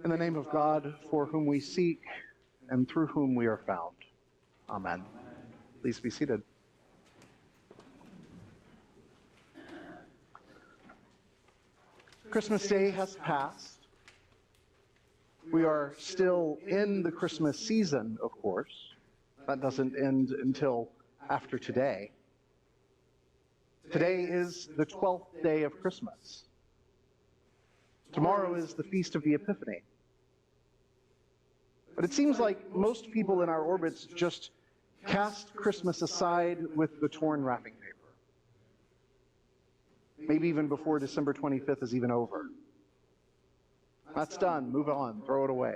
In the name of God, for whom we seek and through whom we are found. Amen. Please be seated. Christmas Day has passed. We are still in the Christmas season, of course. That doesn't end until after today. Today is the 12th day of Christmas. Tomorrow is the Feast of the Epiphany. But it seems like most people in our orbits just cast Christmas aside with the torn wrapping paper. Maybe even before December 25th is even over. That's done. Move on. Throw it away.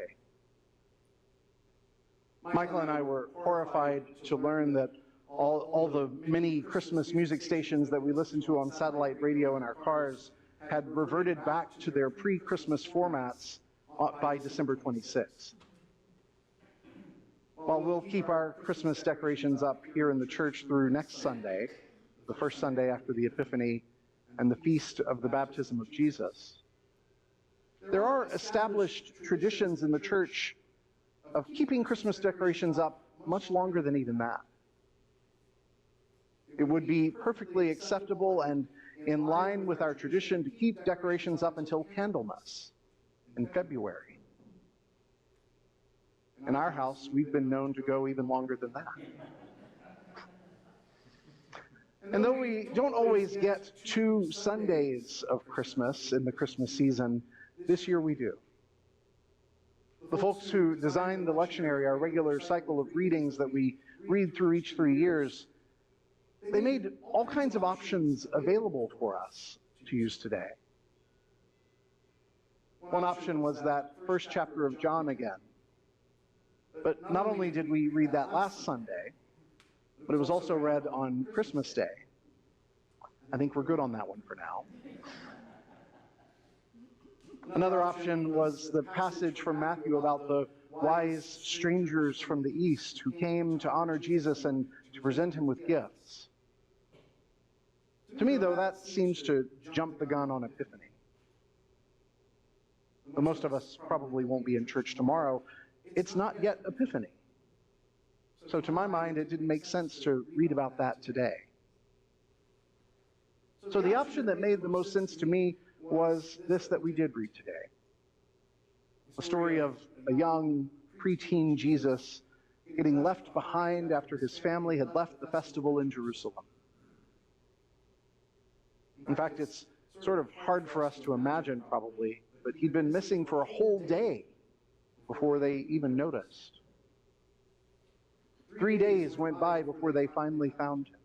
Michael and I were horrified to learn that all the many Christmas music stations that we listen to on satellite radio in our cars had reverted back to their pre-Christmas formats by December 26th. While we'll keep our Christmas decorations up here in the church through next Sunday, the first Sunday after the Epiphany and the Feast of the Baptism of Jesus, there are established traditions in the church of keeping Christmas decorations up much longer than even that. It would be perfectly acceptable and in line with our tradition to keep decorations up until Candlemas in February. In our house, we've been known to go even longer than that. And though we don't always get 2 Sundays of Christmas in the Christmas season, this year we do. The folks who designed the lectionary, our regular cycle of readings that we read through each 3 years, they made all kinds of options available for us to use today. One option was that first chapter of John again. But not only did we read that last Sunday, but it was also read on Christmas Day. I think we're good on that one for now. Another option was the passage from Matthew about the wise strangers from the East who came to honor Jesus and to present him with gifts. To me, though, that seems to jump the gun on Epiphany. Though most of us probably won't be in church tomorrow, it's not yet Epiphany. So to my mind, it didn't make sense to read about that today. So the option that made the most sense to me was this that we did read today. The story of a young preteen Jesus getting left behind after his family had left the festival in Jerusalem. In fact, it's sort of hard for us to imagine probably, but he'd been missing for a whole day before they even noticed. 3 days went by before they finally found him.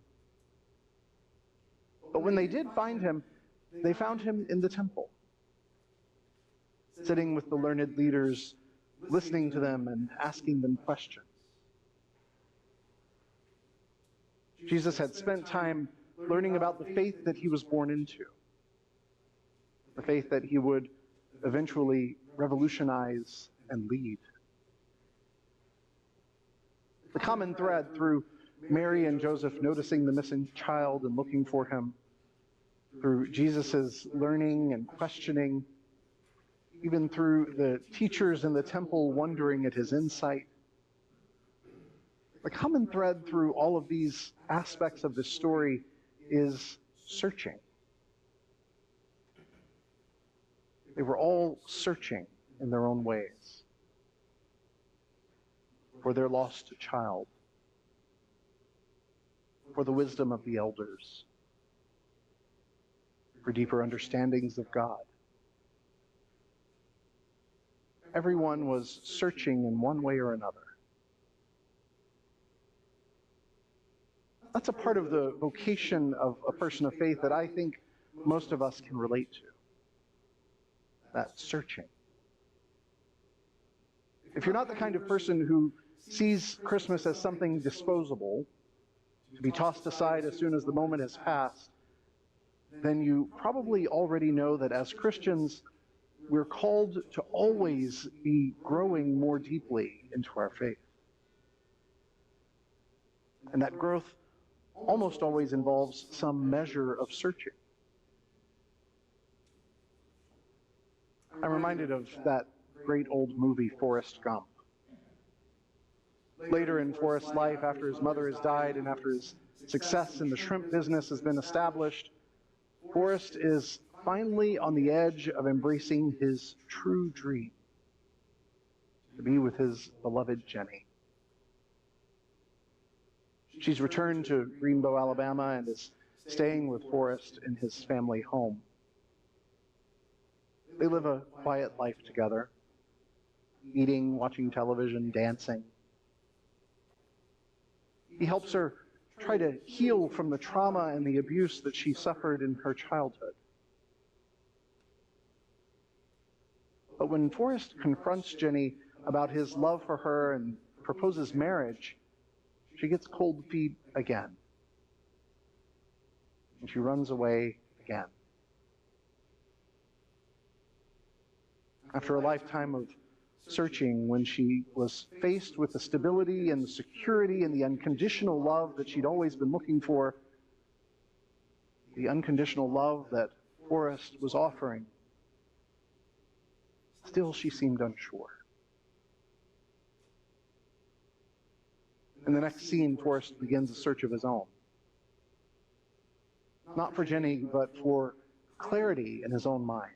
But when they did find him, they found him in the temple, sitting with the learned leaders, listening to them and asking them questions. Jesus had spent time learning about the faith that he was born into, the faith that he would eventually revolutionize and lead. The common thread through Mary and Joseph noticing the missing child and looking for him, through Jesus' learning and questioning, even through the teachers in the temple wondering at his insight, the common thread through all of these aspects of the story is searching. They were all searching in their own ways for their lost child, for the wisdom of the elders, for deeper understandings of God. Everyone was searching in one way or another. That's a part of the vocation of a person of faith that I think most of us can relate to. That searching. If you're not the kind of person who sees Christmas as something disposable, to be tossed aside as soon as the moment has passed, then you probably already know that as Christians, we're called to always be growing more deeply into our faith. And that growth almost always involves some measure of searching. I'm reminded of that great old movie Forrest Gump. Later in Forrest's life, after his mother has died and after his success in the shrimp business has been established, Forrest is finally on the edge of embracing his true dream, to be with his beloved Jenny. She's returned to Greenbow, Alabama, and is staying with Forrest in his family home. They live a quiet life together, eating, watching television, dancing. He helps her try to heal from the trauma and the abuse that she suffered in her childhood. But when Forrest confronts Jenny about his love for her and proposes marriage, she gets cold feet again. And she runs away again. After a lifetime of searching, when she was faced with the stability and the security and the unconditional love that she'd always been looking for, the unconditional love that Forrest was offering, still she seemed unsure. In the next scene, Forrest begins a search of his own. Not for Jenny, but for clarity in his own mind.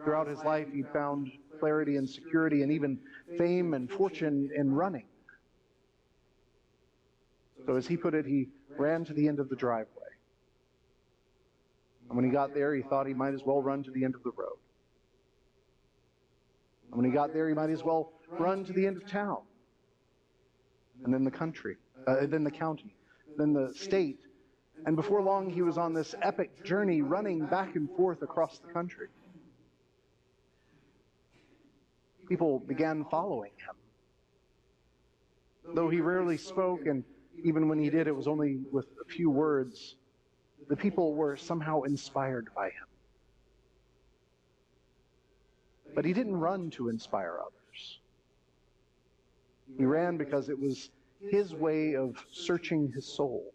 Throughout his life, he found clarity and security and even fame and fortune in running. So as he put it, he ran to the end of the driveway. And when he got there, he thought he might as well run to the end of the road. And when he got there, he might as well run to the end of town. And then the country, then the county, then the state. And before long, he was on this epic journey running back and forth across the country. People began following him. Though he rarely spoke, and even when he did, it was only with a few words, the people were somehow inspired by him. But he didn't run to inspire others. He ran because it was his way of searching his soul.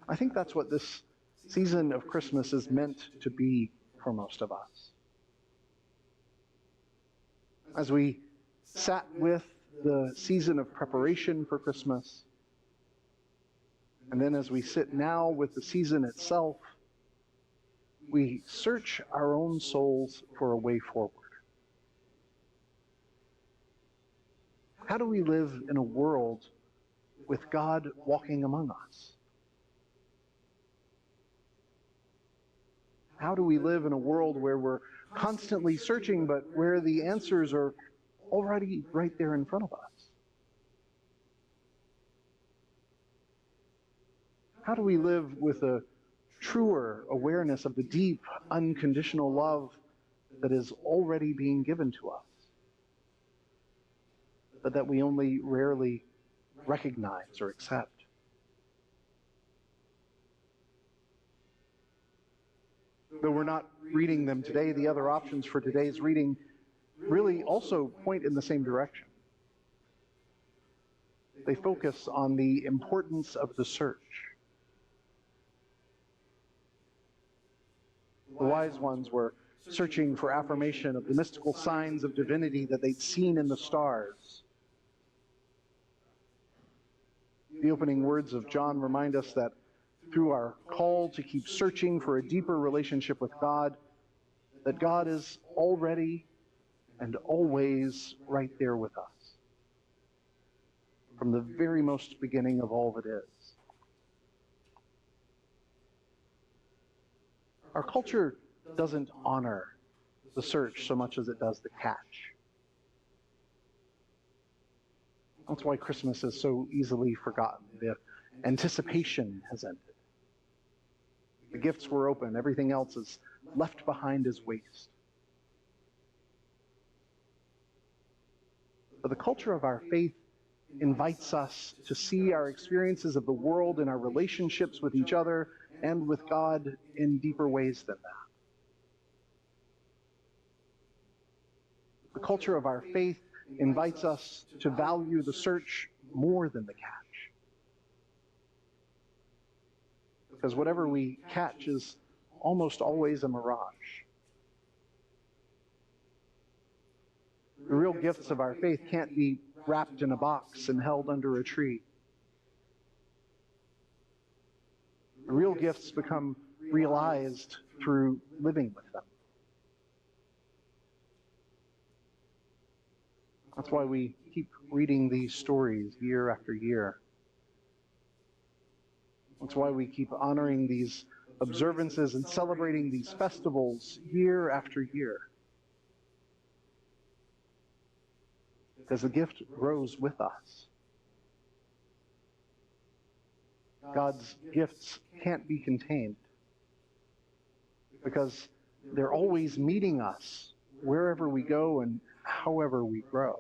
I think that's what this season of Christmas is meant to be for most of us. As we sat with the season of preparation for Christmas, and then as we sit now with the season itself, we search our own souls for a way forward. How do we live in a world with God walking among us? How do we live in a world where we're constantly searching, but where the answers are already right there in front of us? How do we live with a truer awareness of the deep, unconditional love that is already being given to us, but that we only rarely recognize or accept? Though we're not reading them today, the other options for today's reading really also point in the same direction. They focus on the importance of the search. The wise ones were searching for affirmation of the mystical signs of divinity that they'd seen in the stars. The opening words of John remind us that through our call to keep searching for a deeper relationship with God, that God is already and always right there with us, from the very most beginning of all that is. Our culture doesn't honor the search so much as it does the catch. That's why Christmas is so easily forgotten. The anticipation has ended. The gifts were open. Everything else is left behind as waste. But the culture of our faith invites us to see our experiences of the world and our relationships with each other and with God in deeper ways than that. The culture of our faith invites us to value the search more than the catch. because whatever we catch is almost always a mirage. The real gifts of our faith can't be wrapped in a box and held under a tree. The real gifts become realized through living with them. That's why we keep reading these stories year after year. That's why we keep honoring these observances and celebrating these festivals year after year. Because the gift grows with us. God's gifts can't be contained because they're always meeting us wherever we go and however we grow.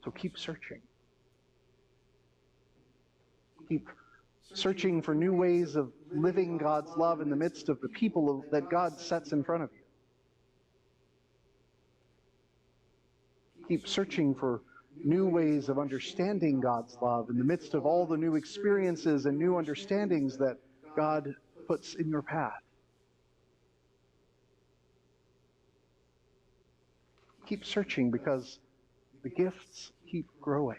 So keep searching. Keep searching for new ways of living God's love in the midst of the people that God sets in front of you. Keep searching for new ways of understanding God's love in the midst of all the new experiences and new understandings that God puts in your path. Keep searching because the gifts keep growing.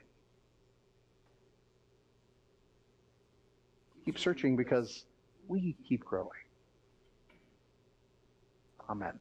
Keep searching because we keep growing. Amen.